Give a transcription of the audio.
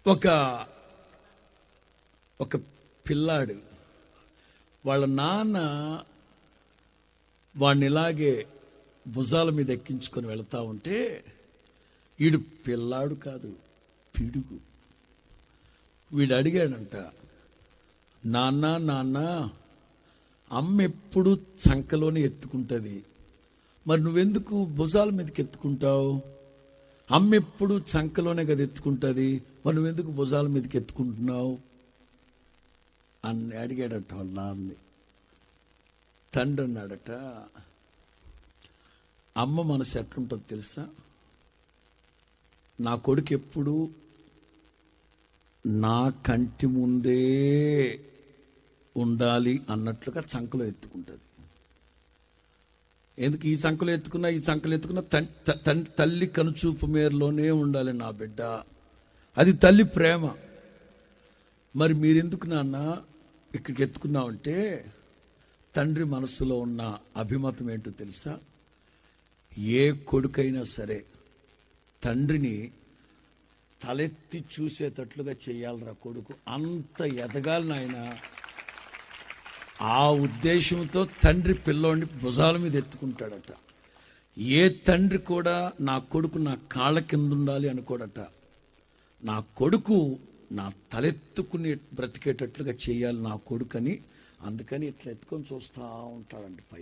ఒక ఒక పిల్లాడు వాళ్ళ నాన్న వాడిని ఇలాగే భుజాల మీద ఎక్కించుకొని వెళ్తా ఉంటే వీడు పిల్లాడు కాదు, పిడుగు. వీడు అడిగాడంట, నాన్న నాన్న అమ్మ ఎప్పుడు చంకలోనే ఎత్తుకుంటుంది, మరి నువ్వెందుకు భుజాల మీదకి ఎత్తుకుంటావు? అమ్మ ఎప్పుడు చంకలోనే కదా ఎత్తుకుంటుంది, మరి నువ్వెందుకు భుజాల మీదకి ఎత్తుకుంటున్నావు అని అడిగాడట వాళ్ళ నాన్నని. తండ్రి అన్నాడట, అమ్మ మనసు ఎట్లుంటుందో తెలుసా, నా కొడుకు ఎప్పుడు నా కంటి ముందే ఉండాలి అన్నట్లుగా చంకలో ఎత్తుకుంటుంది. ఎందుకు ఈ చంకలో ఎత్తుకున్నా, ఈ చంకలో ఎత్తుకున్నా తల్లి కనుచూపు మేరలోనే ఉండాలి నా బిడ్డ, అది తల్లి ప్రేమ. మరి మీరెందుకు నాన్న ఇక్కడికి ఎత్తుకున్నామంటే, తండ్రి మనసులో ఉన్న అభిమతం ఏంటో తెలుసా, ఏ కొడుకైనా సరే తండ్రిని తలెత్తి చూసేటట్లుగా చేయాలరా కొడుకు, అంత ఎదగాలి నాయన. ఆ ఉద్దేశంతో తండ్రి పిల్లోడిని భుజాల మీద ఎత్తుకుంటాడట. ఏ తండ్రి కూడా నా కొడుకు నా కాళ్ళ కింద ఉండాలి అనుకోడట. నా కొడుకు నా తలెత్తుకుని బ్రతికేటట్లుగా చేయాలి నా కొడుకని, అందుకని ఇట్లా ఎత్తుకొని చూస్తూ ఉంటాడండి పై.